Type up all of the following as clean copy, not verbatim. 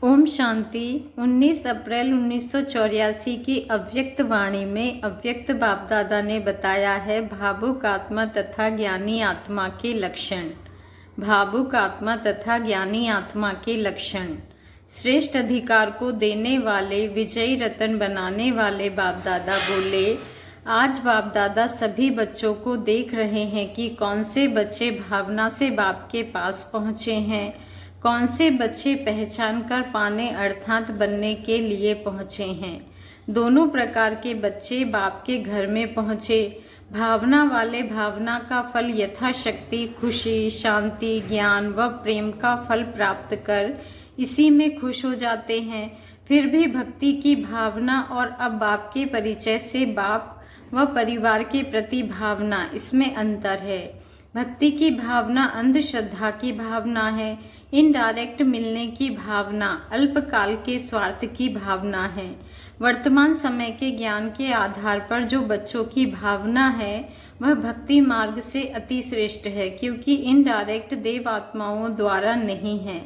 ओम शांति। 19 अप्रैल 1984 की अव्यक्त वाणी में अव्यक्त बाप दादा ने बताया है भावुक आत्मा तथा ज्ञानी आत्मा के लक्षण। भावुक आत्मा तथा ज्ञानी आत्मा के लक्षण। श्रेष्ठ अधिकार को देने वाले, विजयी रतन बनाने वाले बाप दादा बोले, आज बाप दादा सभी बच्चों को देख रहे हैं कि कौन से बच्चे भावना से बाप के पास पहुँचे हैं, कौन से बच्चे पहचान कर पाने अर्थात बनने के लिए पहुँचे हैं। दोनों प्रकार के बच्चे बाप के घर में पहुँचे। भावना वाले भावना का फल यथाशक्ति खुशी, शांति, ज्ञान व प्रेम का फल प्राप्त कर इसी में खुश हो जाते हैं। फिर भी भक्ति की भावना और अब बाप के परिचय से बाप व परिवार के प्रति भावना, इसमें अंतर है। भक्ति की भावना अंधश्रद्धा की भावना है, इनडायरेक्ट मिलने की भावना अल्पकाल के स्वार्थ की भावना है। वर्तमान समय के ज्ञान के आधार पर जो बच्चों की भावना है वह भक्ति मार्ग से अति श्रेष्ठ है, क्योंकि इनडायरेक्ट देव आत्माओं द्वारा नहीं है।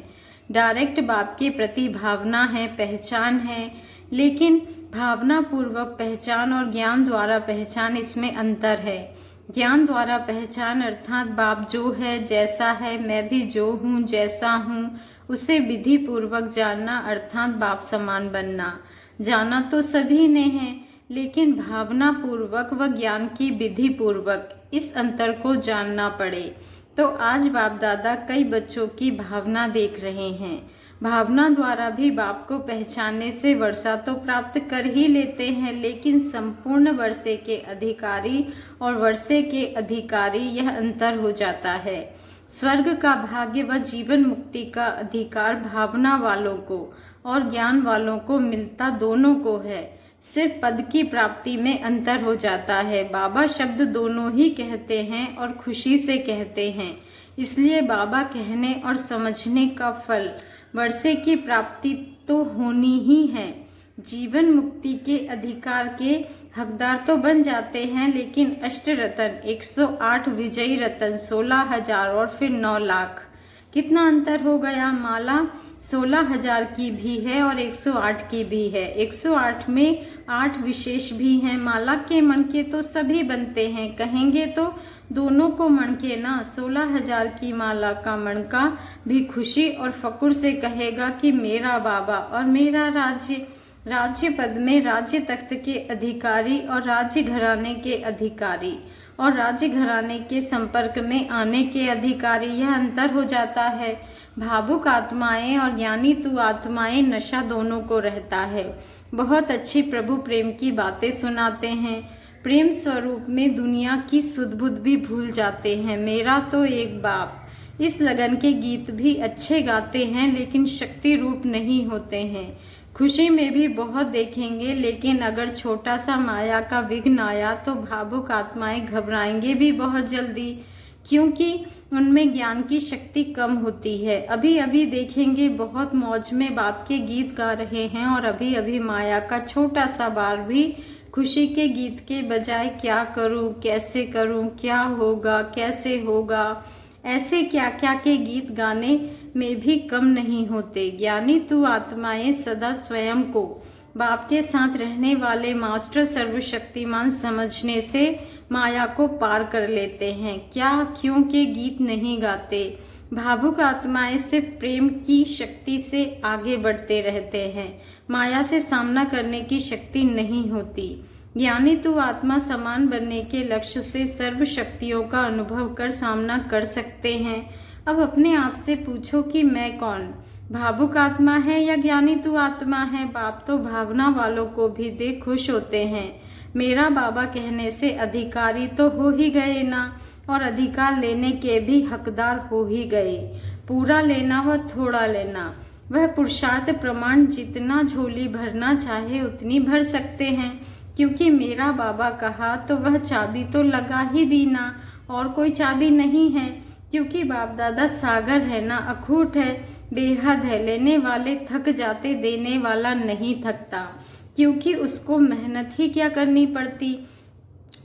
डायरेक्ट बाप के प्रति भावना है, पहचान है, लेकिन भावना पूर्वक पहचान और ज्ञान द्वारा पहचान, इसमें अंतर है। ज्ञान द्वारा पहचान अर्थात बाप जो है, जैसा है, मैं भी जो हूँ, जैसा हूँ, उसे विधि पूर्वक जानना अर्थात बाप समान बनना। जाना तो सभी ने है, लेकिन भावना पूर्वक व ज्ञान की विधि पूर्वक, इस अंतर को जानना पड़े। तो आज बाप दादा कई बच्चों की भावना देख रहे हैं। भावना द्वारा भी बाप को पहचानने से वर्षा तो प्राप्त कर ही लेते हैं, लेकिन संपूर्ण वर्षे के अधिकारी और वर्षे के अधिकारी, यह अंतर हो जाता है। स्वर्ग का भाग्य व जीवन मुक्ति का अधिकार भावना वालों को और ज्ञान वालों को मिलता दोनों को है। सिर्फ पद की प्राप्ति में अंतर हो जाता है। बाबा शब्द दोनों ही कहते हैं और खुशी से कहते हैं, इसलिए बाबा कहने और समझने का फल वर्षे की प्राप्ति तो होनी ही है। जीवन मुक्ति के अधिकार के हकदार तो बन जाते हैं, लेकिन अष्ट रतन 108 विजयी रतन 16,000 और फिर 9 लाख, कितना अंतर हो गया। माला 16,000 की भी है और 108 की भी है। 108 में 8 विशेष भी हैं। माला के मणके तो सभी बनते हैं, कहेंगे तो दोनों को मणके ना। 16,000 की माला का मणका भी खुशी और फकुर से कहेगा कि मेरा बाबा और मेरा राज्य। राज्य पद में राज्य तख्त के अधिकारी और राज्य घराने के अधिकारी और राज्य घराने के संपर्क में आने के अधिकारी, यह अंतर हो जाता है। भावुक आत्माएं और ज्ञानी तू आत्माएं, नशा दोनों को रहता है। बहुत अच्छी प्रभु प्रेम की बातें सुनाते हैं। प्रेम स्वरूप में दुनिया की सुध बुध भी भूल जाते हैं। मेरा तो एक बाप, इस लगन के गीत भी अच्छे गाते हैं, लेकिन शक्ति रूप नहीं होते हैं। खुशी में भी बहुत देखेंगे, लेकिन अगर छोटा सा माया का विघ्न आया तो भावुक आत्माएं घबराएंगे भी बहुत जल्दी, क्योंकि उनमें ज्ञान की शक्ति कम होती है। अभी अभी देखेंगे बहुत मौज में बाप के गीत गा रहे हैं, और अभी अभी माया का छोटा सा बार भी खुशी के गीत के बजाय क्या करूं, कैसे करूं, क्या होगा, कैसे होगा, ऐसे क्या क्या के गीत गाने में भी कम नहीं होते। ज्ञानी तू आत्माएं सदा स्वयं को बाप के साथ रहने वाले मास्टर सर्वशक्तिमान समझने से माया को पार कर लेते हैं। क्या क्यों के गीत नहीं गाते। भावुक आत्माएं सिर्फ प्रेम की शक्ति से आगे बढ़ते रहते हैं, माया से सामना करने की शक्ति नहीं होती। ज्ञानी तू आत्मा समान बनने के लक्ष्य से सर्व शक्तियों का अनुभव कर सामना कर सकते हैं। अब अपने आप से पूछो कि मैं कौन, भावुक आत्मा है या ज्ञानी तू आत्मा है। बाप तो भावना वालों को भी देख खुश होते हैं। मेरा बाबा कहने से अधिकारी तो हो ही गए ना, और अधिकार लेने के भी हकदार हो ही गए। पूरा लेना व थोड़ा लेना, वह पुरुषार्थ प्रमाण जितना झोली भरना चाहे उतनी भर सकते हैं, क्योंकि मेरा बाबा कहा तो वह चाबी तो लगा ही दी ना, और कोई चाबी नहीं है, क्योंकि बाप दादा सागर है ना, अखूट है, बेहद है। लेने वाले थक जाते, देने वाला नहीं थकता, क्योंकि उसको मेहनत ही क्या करनी पड़ती।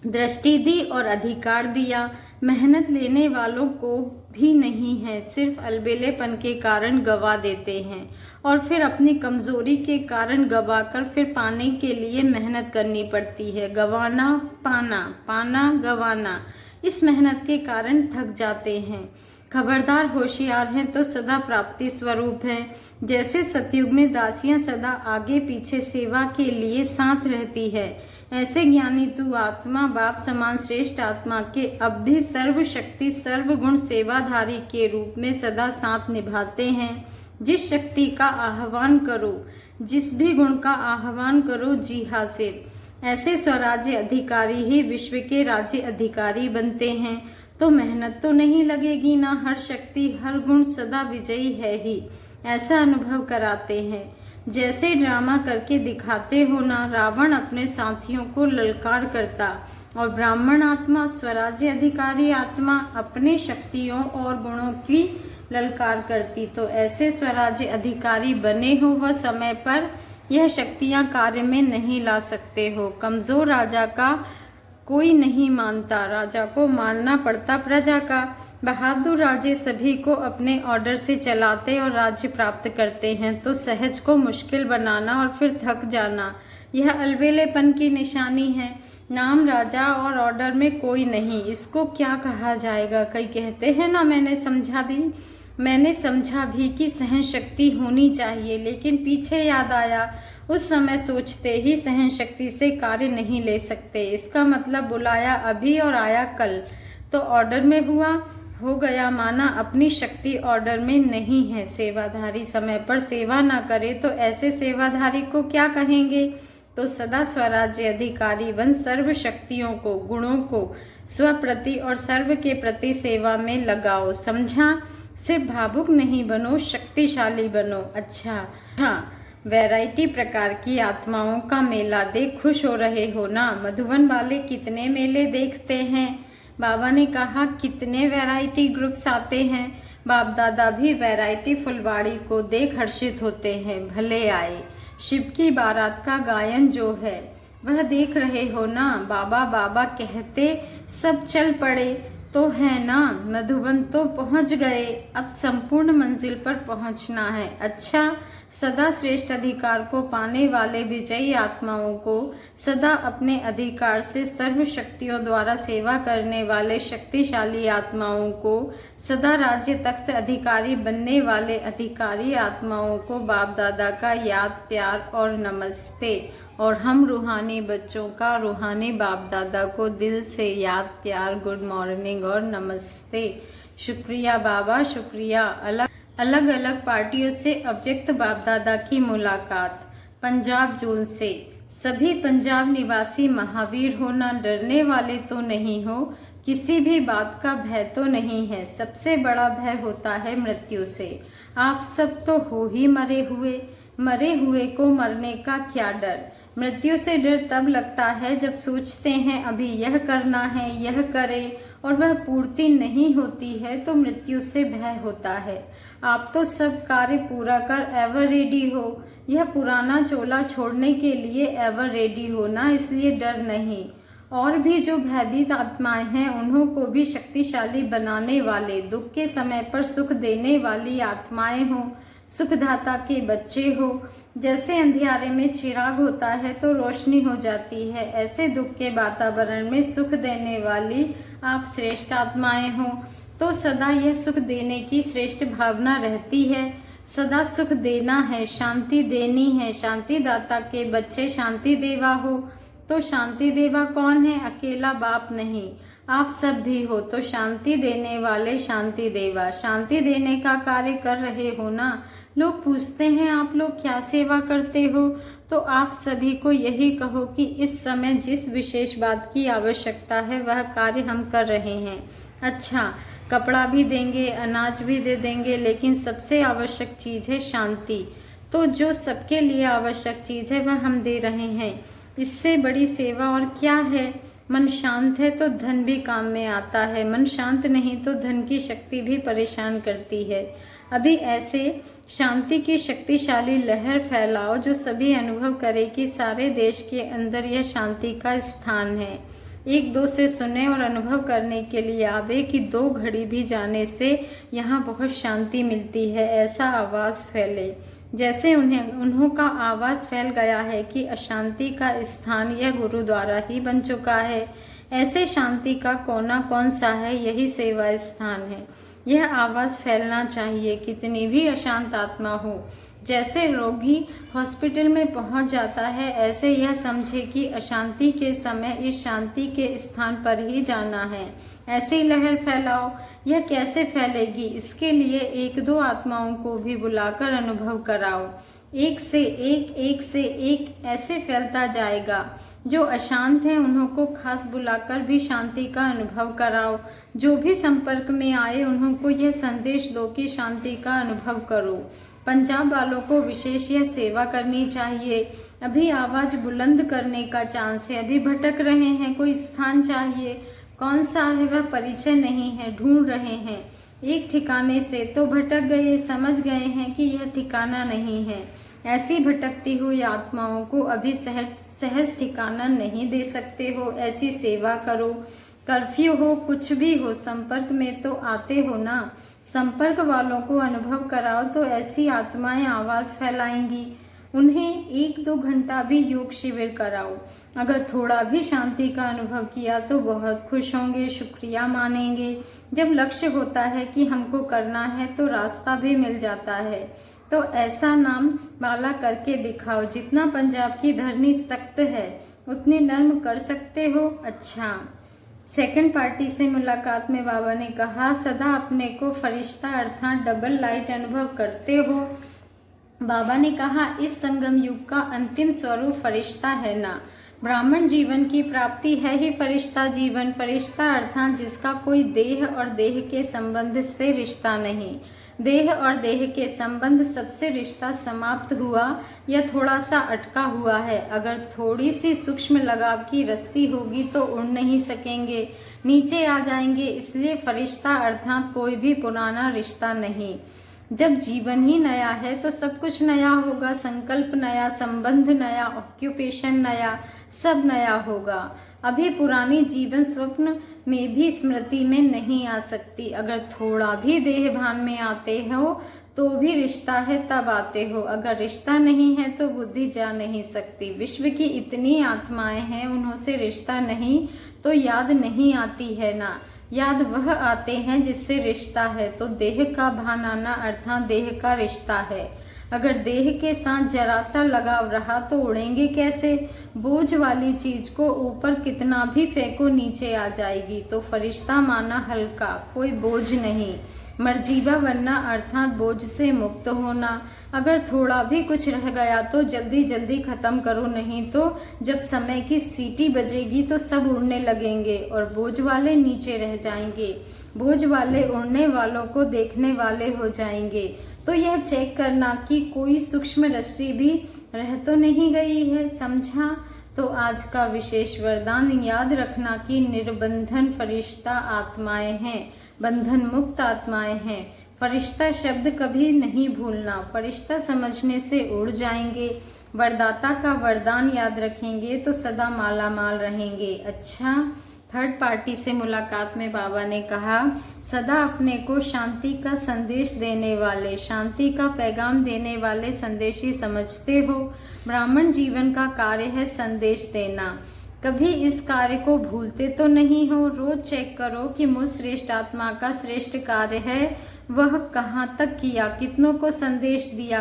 दृष्टि दी और अधिकार दिया। मेहनत लेने वालों को भी नहीं है, सिर्फ अलबेलेपन के कारण गवा देते हैं और फिर अपनी कमजोरी के कारण गवाकर फिर पाने के लिए मेहनत करनी पड़ती है। गवाना पाना, पाना गवाना, इस मेहनत के कारण थक जाते हैं। खबरदार, होशियार हैं तो सदा प्राप्ति स्वरूप हैं। जैसे सतयुग में दासियां सदा आगे पीछे सेवा के लिए साथ रहती है, ऐसे ज्ञानी तू आत्मा बाप समान श्रेष्ठ आत्मा के अब भी सर्वशक्ति सर्वगुण सेवाधारी के रूप में सदा साथ निभाते हैं। जिस शक्ति का आह्वान करो, जिस भी गुण का आह्वान करो, जी हासिल। ऐसे स्वराज्य अधिकारी ही विश्व के राज्य अधिकारी बनते हैं। तो मेहनत तो नहीं लगेगी ना, हर शक्ति हर गुण सदा विजयी है ही, ऐसा अनुभव कराते हैं। जैसे ड्रामा करके दिखाते हो ना, रावण अपने साथियों को ललकार करता और ब्राह्मण आत्मा स्वराज्य अधिकारी आत्मा अपने शक्तियों और गुणों की ललकार करती। तो ऐसे स्वराज्य अधिकारी बने हो वह समय पर यह शक्तियां कार्य में नहीं ला सकते हो। कमजोर राजा का कोई नहीं मानता, राजा को मानना पड़ता प्रजा का। बहादुर राजे सभी को अपने ऑर्डर से चलाते और राज्य प्राप्त करते हैं। तो सहज को मुश्किल बनाना और फिर थक जाना, यह अलबेलेपन की निशानी है। नाम राजा और ऑर्डर में कोई नहीं, इसको क्या कहा जाएगा। कई कहते हैं ना, मैंने समझा भी कि सहन शक्ति होनी चाहिए, लेकिन पीछे याद आया उस समय सोचते ही सहन शक्ति से कार्य नहीं ले सकते। इसका मतलब बुलाया अभी और आया कल, तो ऑर्डर में हुआ हो गया, माना अपनी शक्ति ऑर्डर में नहीं है। सेवाधारी समय पर सेवा ना करे तो ऐसे सेवाधारी को क्या कहेंगे। तो सदा स्वराज्य अधिकारी बन सर्व शक्तियों को गुणों को स्वप्रति और सर्व के प्रति सेवा में लगाओ। समझा, सिर्फ भावुक नहीं बनो, शक्तिशाली बनो। अच्छा हाँ, वैरायटी प्रकार की आत्माओं का मेला देख खुश हो रहे हो ना। मधुबन वाले कितने मेले देखते हैं। बाबा ने कहा कितने वैरायटी ग्रुप्स आते हैं। बाप दादा भी वैरायटी फुलवाड़ी को देख हर्षित होते हैं। भले आए। शिव की बारात का गायन जो है वह देख रहे हो ना। बाबा बाबा कहते सब चल पड़े तो है ना। मधुबन तो पहुंच गए, अब संपूर्ण मंजिल पर पहुंचना है। अच्छा, सदा श्रेष्ठ अधिकार को पाने वाले विजयी आत्माओं को, सदा अपने अधिकार से सर्व शक्तियों द्वारा सेवा करने वाले शक्तिशाली आत्माओं को, सदा राज्य तख्त अधिकारी बनने वाले अधिकारी आत्माओं को बाप दादा का याद प्यार और नमस्ते। और हम रूहानी बच्चों का रूहानी बाप दादा को दिल से याद प्यार, गुड मॉर्निंग और नमस्ते। शुक्रिया बाबा, शुक्रिया। अलग अलग पार्टियों से अव्यक्त बाप दादा की मुलाकात। पंजाब जोन से सभी पंजाब निवासी महावीर हो ना, डरने वाले तो नहीं हो, किसी भी बात का भय तो नहीं है। सबसे बड़ा भय होता है मृत्यु से। आप सब तो हो ही मरे हुए को मरने का क्या डर। मृत्यु से डर तब लगता है जब सोचते हैं अभी यह करना है, यह करें, और वह पूर्ति नहीं होती है तो मृत्यु से भय होता है। आप तो सब कार्य पूरा कर एवर रेडी हो, यह पुराना चोला छोड़ने के लिए एवर रेडी हो ना, इसलिए डर नहीं। और भी जो भयभीत आत्माएं हैं उन्हों को भी शक्तिशाली बनाने वाले, दुख के समय पर सुख देने वाली आत्माएं हो, सुखदाता के बच्चे हो। जैसे अंधियारे में चिराग होता है तो रोशनी हो जाती है, ऐसे दुख के वातावरण में सुख देने वाली आप श्रेष्ठ आत्माएं हो। तो सदा यह सुख देने की श्रेष्ठ भावना रहती है। सदा सुख देना है, शांति देनी है। शांति दाता के बच्चे शांति देवा हो। तो शांति देवा कौन है? अकेला बाप नहीं, आप सब भी हो। तो शांति देने वाले शांति देवा, शांति देने का कार्य कर रहे हो ना। लोग पूछते हैं आप लोग क्या सेवा करते हो, तो आप सभी को यही कहो कि इस समय जिस विशेष बात की आवश्यकता है वह कार्य हम कर रहे हैं। अच्छा, कपड़ा भी देंगे, अनाज भी दे देंगे, लेकिन सबसे आवश्यक चीज़ है शांति। तो जो सबके लिए आवश्यक चीज़ है वह हम दे रहे हैं। इससे बड़ी सेवा और क्या है। मन शांत है तो धन भी काम में आता है, मन शांत नहीं तो धन की शक्ति भी परेशान करती है। अभी ऐसे शांति की शक्तिशाली लहर फैलाओ जो सभी अनुभव करे कि सारे देश के अंदर यह शांति का स्थान है। 1-2 से सुने और अनुभव करने के लिए आवे कि 2 घड़ी भी जाने से यहाँ बहुत शांति मिलती है, ऐसा आवाज़ फैले। जैसे उन्हों का आवाज़ फैल गया है कि अशांति का स्थान यह गुरुद्वारा ही बन चुका है। ऐसे शांति का कोना कौन सा है, यही सेवा स्थान है। यह आवाज़ फैलना चाहिए, कितनी भी अशांत आत्मा हो। जैसे रोगी हॉस्पिटल में पहुंच जाता है, ऐसे यह समझे कि अशांति के समय इस शांति के स्थान पर ही जाना है। ऐसी लहर फैलाओ। यह कैसे फैलेगी, इसके लिए 1-2 आत्माओं को भी बुलाकर अनुभव कराओ। एक से एक ऐसे फैलता जाएगा। जो अशांत हैं उन्हों को खास बुलाकर भी शांति का अनुभव कराओ। जो भी संपर्क में आए उन्हों को यह संदेश दो कि शांति का अनुभव करो। पंजाब वालों को विशेष यह सेवा करनी चाहिए। अभी आवाज़ बुलंद करने का चांस है, अभी भटक रहे हैं, कोई स्थान चाहिए। कौन सा है वह परिचय नहीं है, ढूंढ रहे हैं। एक ठिकाने से तो भटक गए, समझ गए हैं कि यह ठिकाना नहीं है। ऐसी भटकती हुई आत्माओं को अभी सहज ठिकाना नहीं दे सकते हो, ऐसी सेवा करो। कर्फ्यू हो, कुछ भी हो, संपर्क में तो आते हो ना। संपर्क वालों को अनुभव कराओ तो ऐसी आत्माएं आवाज़ फैलाएंगी। उन्हें 1-2 घंटा भी योग शिविर कराओ। अगर थोड़ा भी शांति का अनुभव किया तो बहुत खुश होंगे, शुक्रिया मानेंगे। जब लक्ष्य होता है कि हमको करना है तो रास्ता भी मिल जाता है। तो ऐसा नाम माला करके दिखाओ। जितना पंजाब की धरनी सख्त है उतनी नर्म कर सकते हो। अच्छा, सेकंड पार्टी से मुलाकात में बाबा ने कहा, सदा अपने को फरिश्ता अर्थात डबल लाइट अनुभव करते हो। बाबा ने कहा, इस संगम युग का अंतिम स्वरूप फरिश्ता है ना। ब्राह्मण जीवन की प्राप्ति है ही फरिश्ता जीवन। फरिश्ता अर्थात जिसका कोई देह और देह के संबंध से रिश्ता नहीं। देह और देह के संबंध सबसे रिश्ता समाप्त हुआ या थोड़ा सा अटका हुआ है। अगर थोड़ी सी सूक्ष्म लगाव की रस्सी होगी तो उड़ नहीं सकेंगे, नीचे आ जाएंगे। इसलिए फरिश्ता अर्थात कोई भी पुराना रिश्ता नहीं। जब जीवन ही नया है तो सब कुछ नया होगा। संकल्प नया, संबंध नया, ऑक्यूपेशन नया, सब नया होगा। अभी पुरानी जीवन स्वप्न में भी स्मृति में नहीं आ सकती। अगर थोड़ा भी देह भान में आते हो तो भी रिश्ता है तब आते हो। अगर रिश्ता नहीं है तो बुद्धि जा नहीं सकती। विश्व की इतनी आत्माएं हैं, उन्हों से रिश्ता नहीं तो याद नहीं आती है ना। याद वह आते हैं जिससे रिश्ता है। तो देह का भान आना अर्थात देह का रिश्ता है। अगर देह के साथ जरा सा लगाव रहा तो उड़ेंगे कैसे। बोझ वाली चीज को ऊपर कितना भी फेंको नीचे आ जाएगी। तो फरिश्ता माना हल्का, कोई बोझ नहीं। मर्जीवा बनना अर्थात बोझ से मुक्त होना। अगर थोड़ा भी कुछ रह गया तो जल्दी जल्दी खत्म करो, नहीं तो जब समय की सीटी बजेगी तो सब उड़ने लगेंगे और बोझ वाले नीचे रह जाएंगे। बोझ वाले उड़ने वालों को देखने वाले हो जाएंगे। तो यह चेक करना कि कोई सूक्ष्म रश्मि भी रह तो नहीं गई है, समझा। तो आज का विशेष वरदान याद रखना कि निर्बंधन फरिश्ता आत्माएं हैं, बंधन मुक्त आत्माएं हैं। फरिश्ता शब्द कभी नहीं भूलना, फरिश्ता समझने से उड़ जाएंगे। वरदाता का वरदान याद रखेंगे तो सदा माला माल रहेंगे। अच्छा, थर्ड पार्टी से मुलाकात में बाबा ने कहा, सदा अपने को शांति का संदेश देने वाले, शांति का पैगाम देने वाले संदेशी समझते हो। ब्राह्मण जीवन का कार्य है संदेश देना। कभी इस कार्य को भूलते तो नहीं हो। रोज चेक करो कि मुझ श्रेष्ठ आत्मा का श्रेष्ठ कार्य है वह कहाँ तक किया, कितनों को संदेश दिया,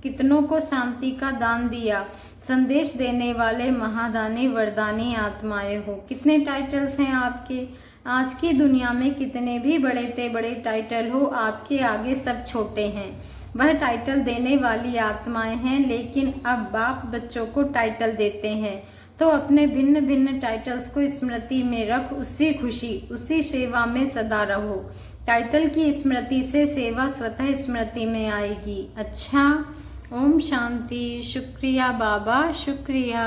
कितनों को शांति का दान दिया। संदेश देने वाले महादानी वरदानी आत्माएं हो। कितने टाइटल्स हैं आपके। आज की दुनिया में कितने भी बड़े ते बड़े टाइटल हो, आपके आगे सब छोटे हैं। वह टाइटल देने वाली आत्माएं हैं, लेकिन अब बाप बच्चों को टाइटल देते हैं। तो अपने भिन्न भिन्न टाइटल्स को स्मृति में रख, उसी खुशी उसी सेवा में सदा रहो। टाइटल की स्मृति से सेवा स्वतः स्मृति में आएगी। अच्छा, ओम शांति। शुक्रिया बाबा, शुक्रिया।